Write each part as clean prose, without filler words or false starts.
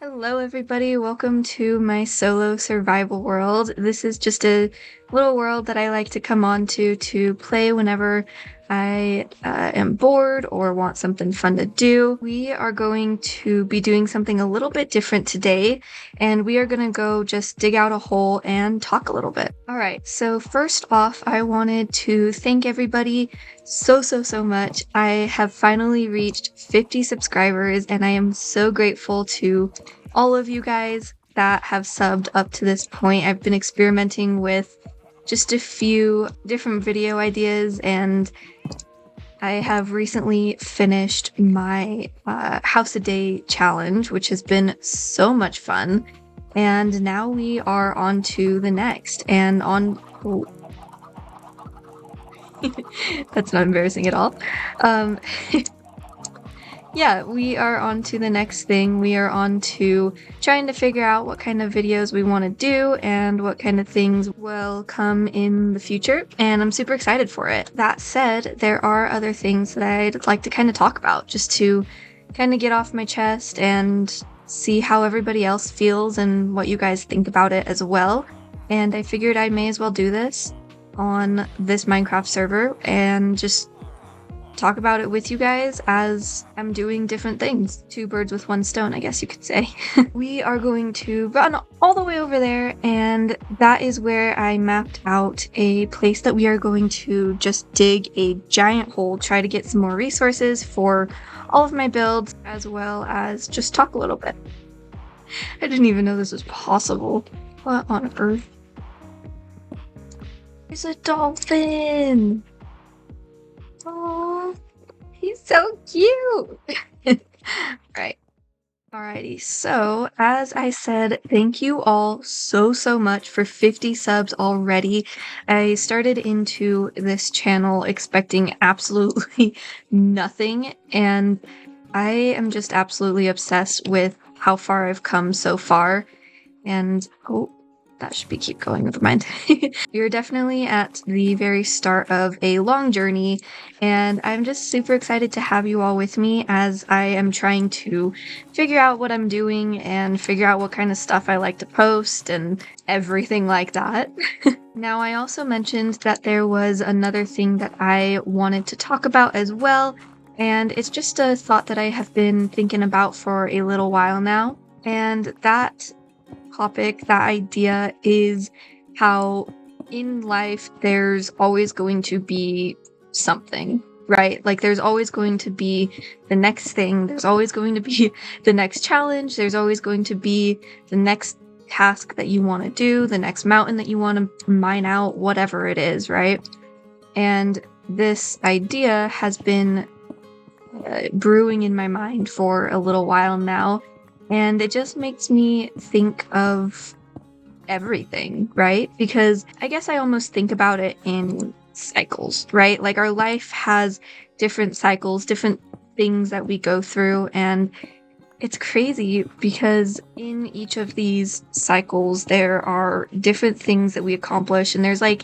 Hello, everybody. Welcome to my solo survival world. This is just a little world that I like to come on to play whenever I am bored or want something fun to do. We are going to be doing something a little bit different today, and we are going to go just dig out a hole and talk a little bit. All right, so first off, I wanted to thank everybody so much. I have finally reached 50 subscribers, and I am so grateful to all of you guys that have subbed up to this point. I've been experimenting with just a few different video ideas, and I have recently finished my house a day challenge, which has been so much fun. And now we are on to the next, and on... Oh. That's not embarrassing at all. Yeah, we are on to the next thing. We are on to trying to figure out what kind of videos we want to do and what kind of things will come in the future, and I'm super excited for it. That said, there are other things that I'd like to kind of talk about, just to kind of get off my chest and see how everybody else feels and what you guys think about it as well. And I figured I may as well do this on this Minecraft server and just talk about it with you guys as I'm doing different things. Two birds with one stone, I guess you could say. We are going to run all the way over there, and that is where I mapped out a place that we are going to just dig a giant hole, try to get some more resources for all of my builds, as well as just talk a little bit. I didn't even know this was possible. What on earth? There's a dolphin! Oh, he's so cute! Right. Alrighty, so as I said, thank you all so much for 50 subs already. I started into this channel expecting absolutely nothing, and I am just absolutely obsessed with how far I've come so far. And oh, that should be keep going, never mind. You're definitely at the very start of a long journey, and I'm just super excited to have you all with me as I am trying to figure out what I'm doing and figure out what kind of stuff I like to post and everything like that. Now, I also mentioned that there was another thing that I wanted to talk about as well, and it's just a thought that I have been thinking about for a little while now, and that topic, that idea is how in life there's always going to be something, right? Like there's always going to be the next thing, there's always going to be the next challenge, there's always going to be the next task that you want to do, the next mountain that you want to mine out, whatever it is, right? And this idea has been brewing in my mind for a little while now. And it just makes me think of everything, right? Because I guess I almost think about it in cycles, right? Like our life has different cycles, different things that we go through, and it's crazy because in each of these cycles there are different things that we accomplish, and there's like,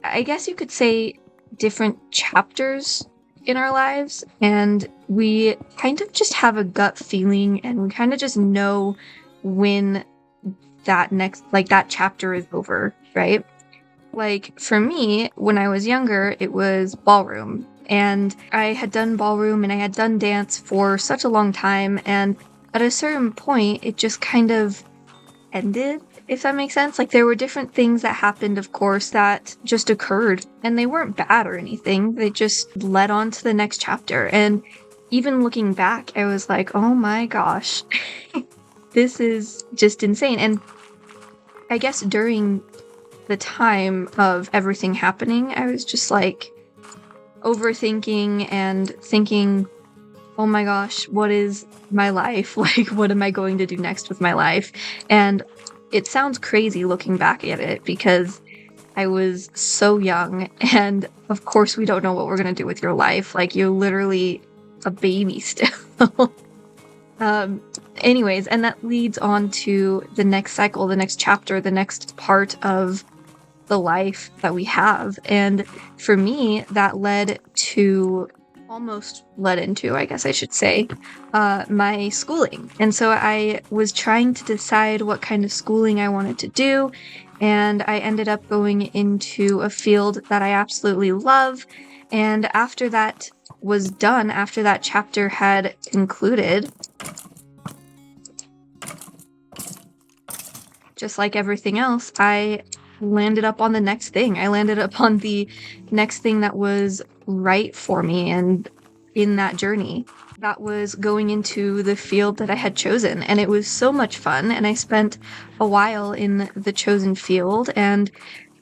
I guess you could say, different chapters in our lives, and we kind of just have a gut feeling, and we kind of just know when that next, like, that chapter is over, right? Like, for me, when I was younger, it was ballroom, and I had done ballroom and I had done dance for such a long time, and at a certain point, it just kind of ended, if that makes sense. Like, there were different things that happened, of course, that just occurred, and they weren't bad or anything. They just led on to the next chapter. And even looking back, I was like, oh my gosh, this is just insane. And I guess during the time of everything happening, I was just like overthinking and thinking, oh my gosh, what is my life? Like, what am I going to do next with my life? And it sounds crazy looking back at it because I was so young, and of course we don't know what we're gonna do with your life. Like, you're literally a baby still. Anyways, and that leads on to the next cycle, the next chapter, the next part of the life that we have. And for me, that led to almost led into, I guess I should say, my schooling. And so I was trying to decide what kind of schooling I wanted to do, and I ended up going into a field that I absolutely love. And after that was done, after that chapter had concluded, just like everything else, I landed up on the next thing. I landed up on the next thing that was right for me and in that journey. That was going into the field that I had chosen. And it was so much fun. And I spent a while in the chosen field and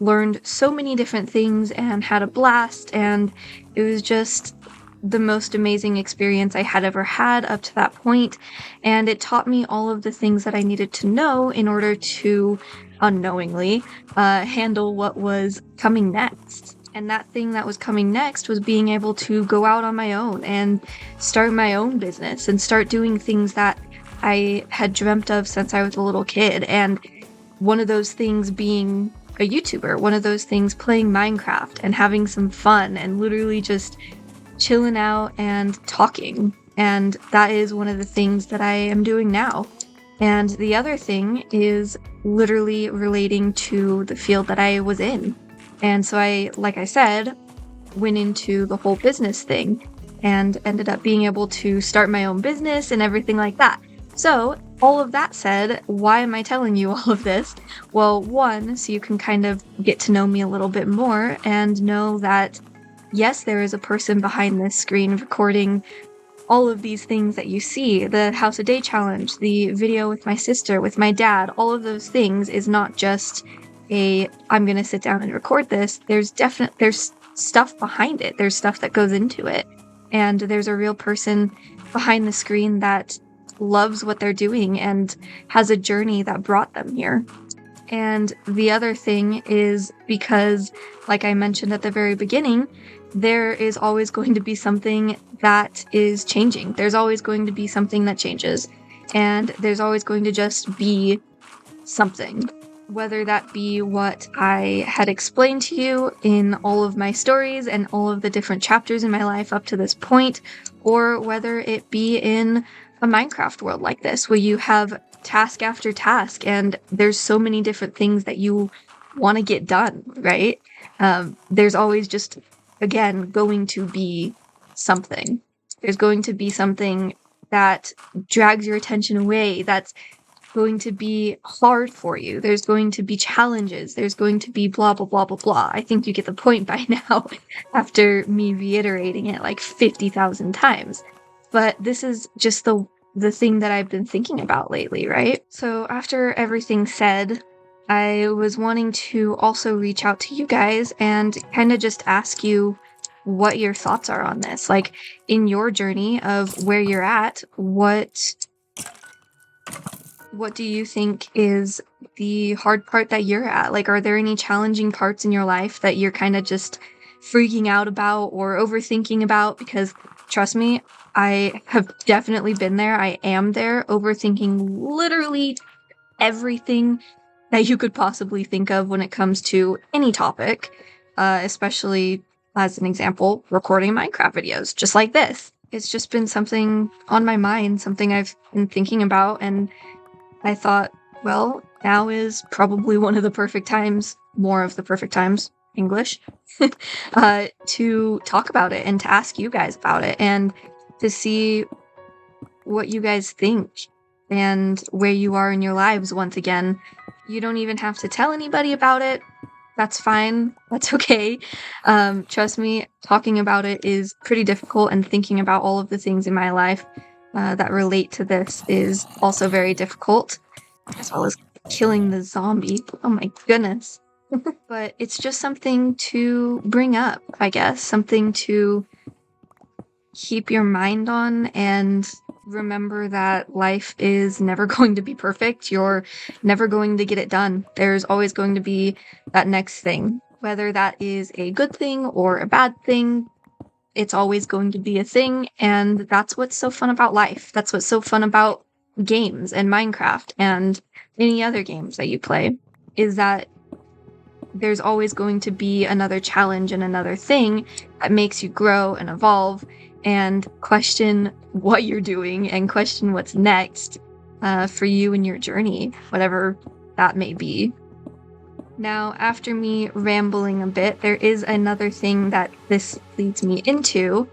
learned so many different things and had a blast. And it was just the most amazing experience I had ever had up to that point, and it taught me all of the things that I needed to know in order to unknowingly handle what was coming next. And that thing that was coming next was being able to go out on my own and start my own business and start doing things that I had dreamt of since I was a little kid. And one of those things being a YouTuber, one of those things playing Minecraft and having some fun and literally just chilling out and talking. And that is one of the things that I am doing now. And the other thing is literally relating to the field that I was in. And so I, like I said, went into the whole business thing and ended up being able to start my own business and everything like that. So all of that said, why am I telling you all of this? Well, one, so you can kind of get to know me a little bit more and know that yes, there is a person behind this screen recording all of these things that you see. The House a Day challenge, the video with my sister, with my dad, all of those things is not just I'm gonna sit down and record this. There's stuff behind it. There's stuff that goes into it. And there's a real person behind the screen that loves what they're doing and has a journey that brought them here. And the other thing is because, like I mentioned at the very beginning, there is always going to be something that is changing. There's always going to be something that changes. And there's always going to just be something. Whether that be what I had explained to you in all of my stories and all of the different chapters in my life up to this point, or whether it be in a Minecraft world like this, where you have task after task and there's so many different things that you want to get done, right? There's always just, again, going to be something. There's going to be something that drags your attention away, that's going to be hard for you. There's going to be challenges. There's going to be blah, blah, blah, blah, blah. I think you get the point by now after me reiterating it like 50,000 times. But this is just the thing that I've been thinking about lately, right? So after everything said, I was wanting to also reach out to you guys and kind of just ask you what your thoughts are on this. Like, in your journey of where you're at, what do you think is the hard part that you're at? Like, are there any challenging parts in your life that you're kind of just freaking out about or overthinking about? Because trust me, I have definitely been there. I am there, overthinking literally everything that you could possibly think of when it comes to any topic, especially, as an example, recording Minecraft videos, just like this. It's just been something on my mind, something I've been thinking about, and I thought, well, now is probably one of the perfect times, more of the perfect times, English, to talk about it and to ask you guys about it and to see what you guys think and where you are in your lives once again. You don't even have to tell anybody about it. That's fine. That's okay. Trust me, talking about it is pretty difficult, and thinking about all of the things in my life that relate to this is also very difficult, as well as killing the zombie. Oh my goodness. But it's just something to bring up, I guess. Something to keep your mind on and remember that life is never going to be perfect. You're never going to get it done. There's always going to be that next thing. Whether that is a good thing or a bad thing, it's always going to be a thing. And that's what's so fun about life. That's what's so fun about games and Minecraft and any other games that you play, is that there's always going to be another challenge and another thing that makes you grow and evolve and question what you're doing and question what's next for you in your journey, whatever that may be. Now, after me rambling a bit, there is another thing that this leads me into,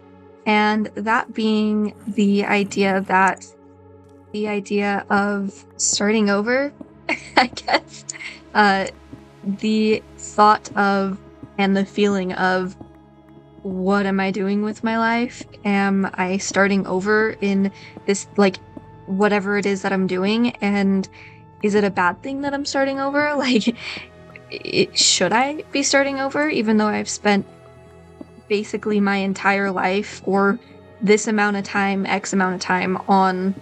and that being the idea of starting over, I guess. The thought of and the feeling of, what am I doing with my life? Am I starting over in this, like, whatever it is that I'm doing? And is it a bad thing that I'm starting over? Like, should I be starting over, even though I've spent basically my entire life or this amount of time, X amount of time on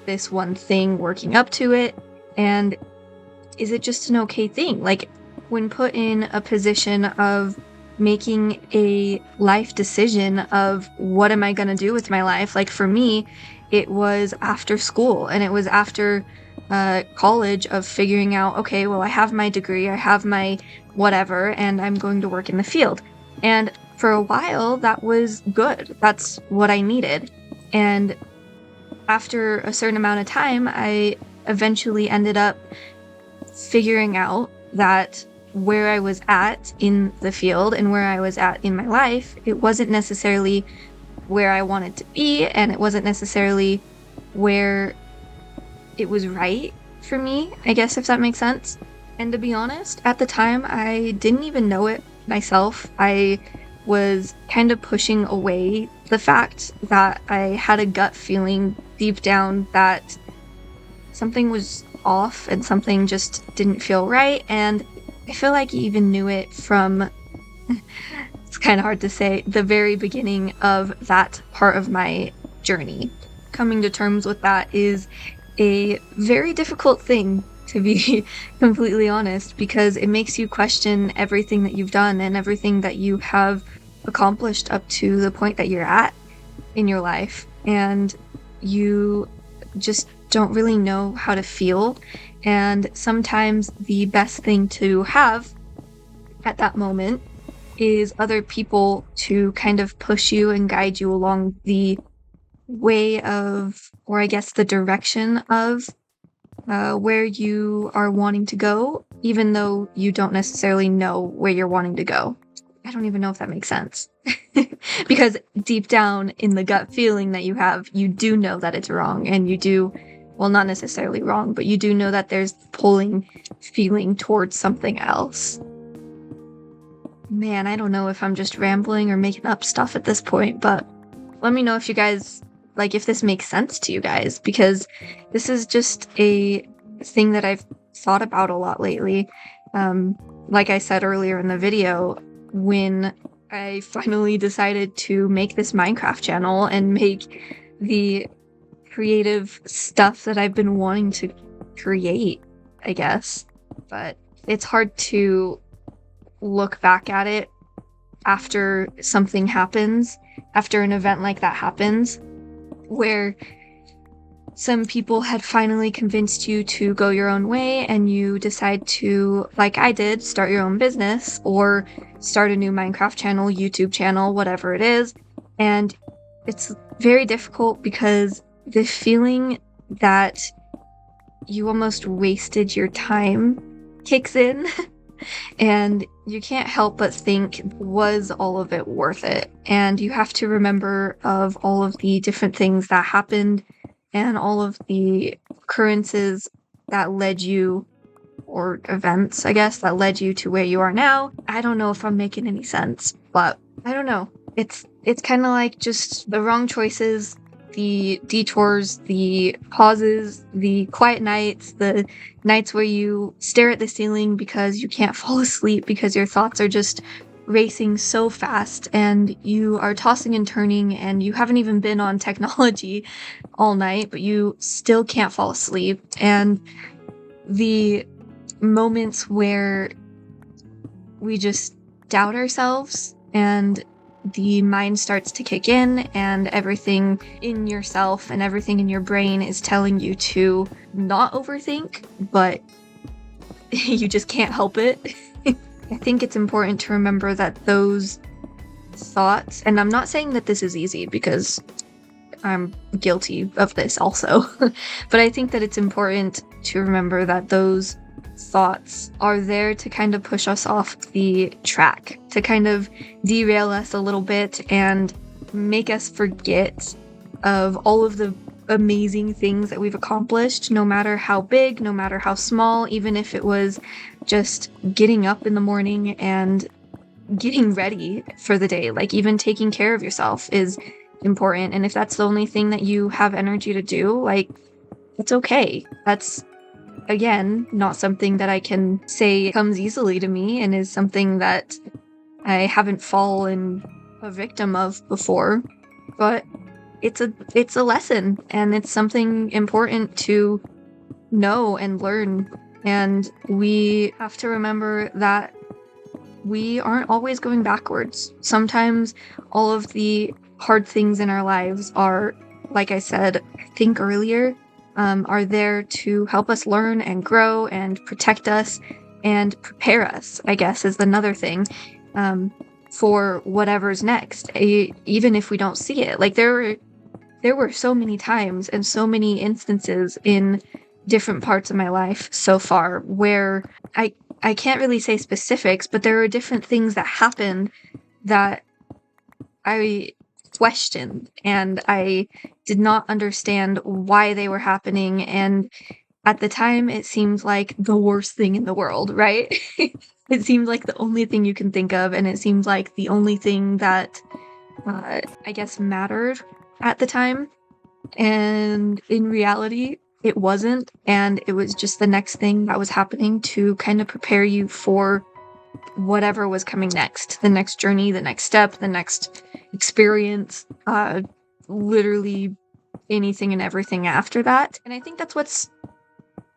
this one thing, working up to it? And is it just an okay thing? Like, when put in a position of making a life decision of what am I going to do with my life, like for me, it was after school and it was after college of figuring out, okay, well, I have my degree, I have my whatever, and I'm going to work in the field. And for a while, that was good. That's what I needed. And after a certain amount of time, I eventually ended up figuring out that where I was at in the field and where I was at in my life, it wasn't necessarily where I wanted to be, and it wasn't necessarily where it was right for me, I guess, if that makes sense. And to be honest, at the time, I didn't even know it myself. I was kind of pushing away the fact that I had a gut feeling deep down that something was off and something just didn't feel right. And I feel like I even knew it from, it's kind of hard to say, the very beginning of that part of my journey. Coming to terms with that is a very difficult thing, to be completely honest, because it makes you question everything that you've done and everything that you have accomplished up to the point that you're at in your life. And you just don't really know how to feel. And sometimes the best thing to have at that moment is other people to kind of push you and guide you along the way of, or I guess the direction of where you are wanting to go, even though you don't necessarily know where you're wanting to go. I don't even know if that makes sense. Because deep down in the gut feeling that you have, you do know that it's wrong, and you do, well, not necessarily wrong, but you do know that there's pulling feeling towards something else. Man, I don't know if I'm just rambling or making up stuff at this point, but let me know if you guys, like, if this makes sense to you guys, because this is just a thing that I've thought about a lot lately. Like I said earlier in the video, when I finally decided to make this Minecraft channel and make the creative stuff that I've been wanting to create, I guess. But it's hard to look back at it after something happens, after an event like that happens, where some people had finally convinced you to go your own way and you decide to, like I did, start your own business or start a new Minecraft channel, YouTube channel, whatever it is. And it's very difficult because the feeling that you almost wasted your time kicks in. And you can't help but think, was all of it worth it? And you have to remember of all of the different things that happened and all of the occurrences that led you, or events, I guess, that led you to where you are now. I don't know if I'm making any sense, but I don't know. It's kind of like just the wrong choices, the detours, the pauses, the quiet nights, the nights where you stare at the ceiling because you can't fall asleep because your thoughts are just racing so fast and you are tossing and turning and you haven't even been on technology all night, but you still can't fall asleep. And the moments where we just doubt ourselves and the mind starts to kick in and everything in yourself and everything in your brain is telling you to not overthink, but you just can't help it. I think it's important to remember that those thoughts, and I'm not saying that this is easy because I'm guilty of this also, but I think that it's important to remember that those thoughts are there to kind of push us off the track, to kind of derail us a little bit and make us forget of all of the amazing things that we've accomplished, no matter how big, no matter how small, even if it was just getting up in the morning and getting ready for the day. Like, even taking care of yourself is important, and if that's the only thing that you have energy to do, like, it's okay. That's, again, not something that I can say comes easily to me and is something that I haven't fallen a victim of before, but it's a lesson, and it's something important to know and learn. And we have to remember that we aren't always going backwards. Sometimes all of the hard things in our lives are, like I said, I think earlier, are there to help us learn and grow and protect us and prepare us, I guess, is another thing, for whatever's next, even if we don't see it. Like, there were so many times and so many instances in different parts of my life so far where I can't really say specifics, but there were different things that happened that I questioned, and I did not understand why they were happening, and at the time it seemed like the worst thing in the world, right? It seemed like the only thing you can think of, and it seemed like the only thing that I guess mattered at the time, and in reality it wasn't, and it was just the next thing that was happening to kind of prepare you for whatever was coming next, the next journey, the next step, the next experience, literally anything and everything after that. And I think that's what's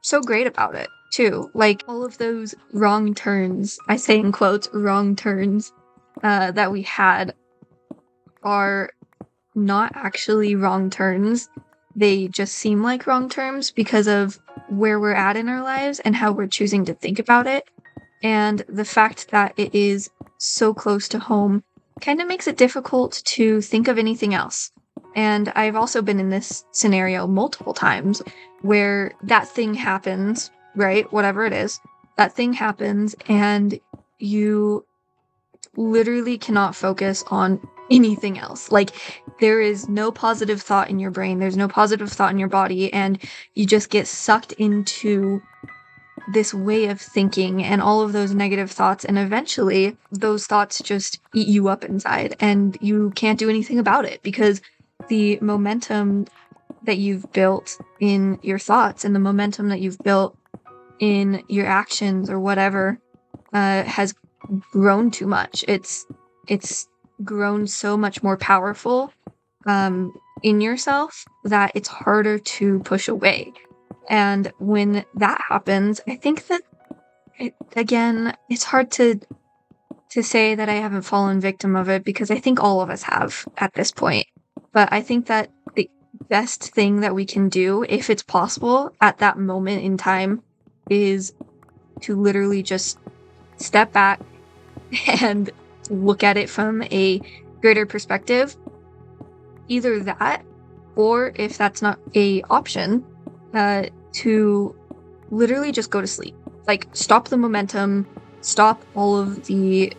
so great about it too. Like, all of those wrong turns, I say in quotes, wrong turns, that we had are not actually wrong turns. They just seem like wrong turns because of where we're at in our lives and how we're choosing to think about it. And the fact that it is so close to home kind of makes it difficult to think of anything else. And I've also been in this scenario multiple times where that thing happens, right? Whatever it is, that thing happens, and you literally cannot focus on anything else. Like, there is no positive thought in your brain, there's no positive thought in your body, and you just get sucked into this way of thinking and all of those negative thoughts, and eventually those thoughts just eat you up inside, and you can't do anything about it because the momentum that you've built in your thoughts and the momentum that you've built in your actions or whatever has grown too much. It's grown so much more powerful in yourself that it's harder to push away. And when that happens, I think that, again, it's hard to say that I haven't fallen victim of it, because I think all of us have at this point. But I think that the best thing that we can do, if it's possible, at that moment in time, is to literally just step back and look at it from a greater perspective. Either that, or if that's not a option, to literally just go to sleep. Like, stop the momentum, stop all of the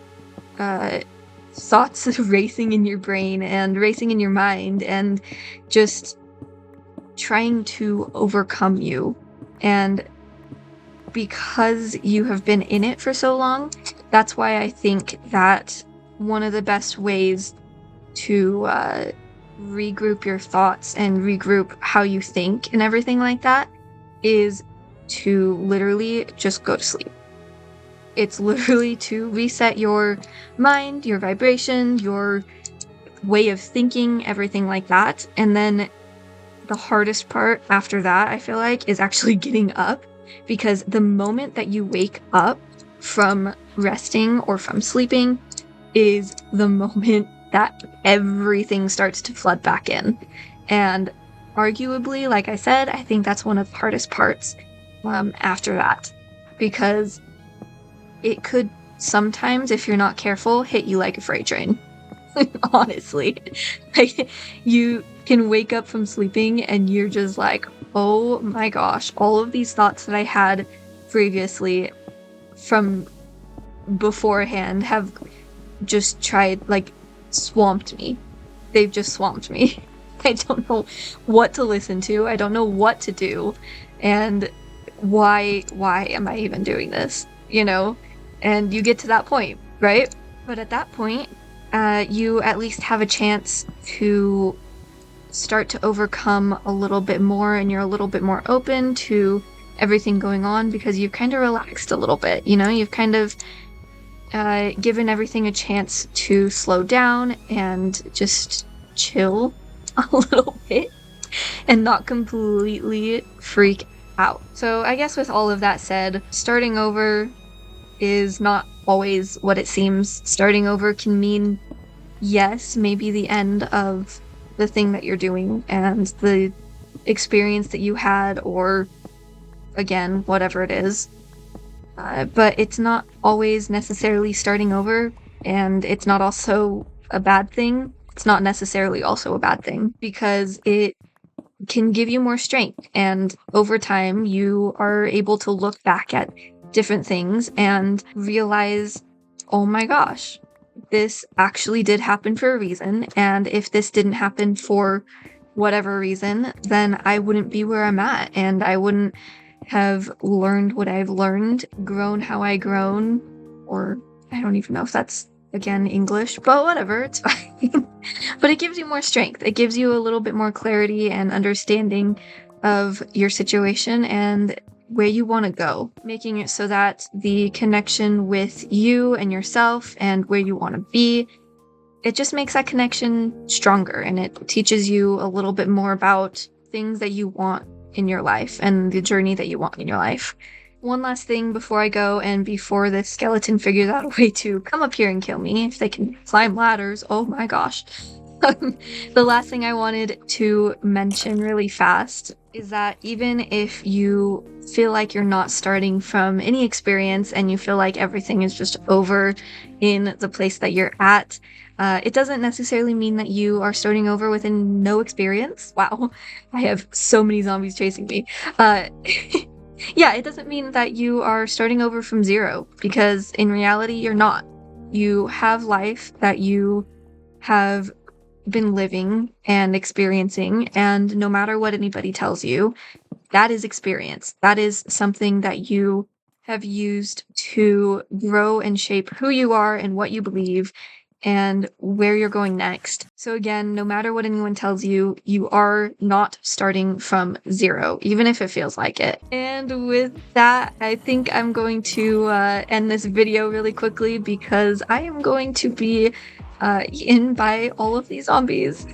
thoughts racing in your brain and racing in your mind, and just trying to overcome you. And because you have been in it for so long, that's why I think that one of the best ways to regroup your thoughts and regroup how you think and everything like that is to literally just go to sleep. It's literally to reset your mind, your vibration, your way of thinking, everything like that. And then the hardest part after that, I feel like, is actually getting up, because the moment that you wake up from resting or from sleeping is the moment that everything starts to flood back in. And arguably, like I said, I think that's one of the hardest parts after that, because it could sometimes, if you're not careful, hit you like a freight train. Honestly. Like, you can wake up from sleeping and you're just like, oh my gosh, all of these thoughts that I had previously from beforehand have just swamped me. They've just swamped me. I don't know what to listen to. I don't know what to do. And why am I even doing this? You know? And you get to that point, right? But at that point, you at least have a chance to start to overcome a little bit more, and you're a little bit more open to everything going on because you've kind of relaxed a little bit, you know? You've kind of given everything a chance to slow down and just chill a little bit and not completely freak out. So I guess with all of that said, starting over is not always what it seems. Starting over can mean, yes, maybe the end of the thing that you're doing and the experience that you had, or again, whatever it is. But it's not always necessarily starting over, and it's not also a bad thing. It's not necessarily also a bad thing because it can give you more strength, and over time you are able to look back at different things and realize, oh my gosh, this actually did happen for a reason, and if this didn't happen for whatever reason, then I wouldn't be where I'm at, and I wouldn't have learned what I've learned, grown how I grown, or I don't even know if that's again English, but whatever, it's fine. But it gives you more strength. It gives you a little bit more clarity and understanding of your situation and where you want to go, making it so that the connection with you and yourself and where you want to be, it just makes that connection stronger, and it teaches you a little bit more about things that you want in your life and the journey that you want in your life. One last thing before I go, and before this skeleton figures out a way to come up here and kill me, if they can climb ladders, oh my gosh. The last thing I wanted to mention really fast is that even if you feel like you're not starting from any experience and you feel like everything is just over in the place that you're at, it doesn't necessarily mean that you are starting over with no experience. Wow, I have so many zombies chasing me. Yeah, it doesn't mean that you are starting over from zero, because in reality, you're not. You have life that you have been living and experiencing, and no matter what anybody tells you, that is experience. That is something that you have used to grow and shape who you are and what you believe and where you're going next. So again, no matter what anyone tells you, you are not starting from zero, even if it feels like it. And with that, I think I'm going to end this video really quickly because I am going to be eaten by all of these zombies,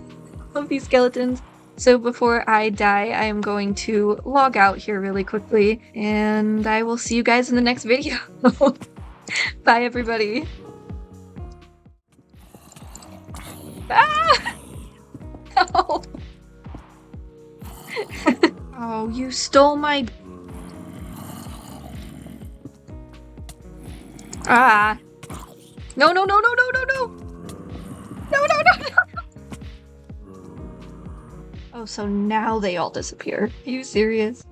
all of these skeletons. So before I die, I am going to log out here really quickly, and I will see you guys in the next video. Bye, everybody. Ah! No. Oh, you stole my... Ah. No, no, no, no, no, no, no. No, no, no, no. Oh, so now they all disappear. Are you serious?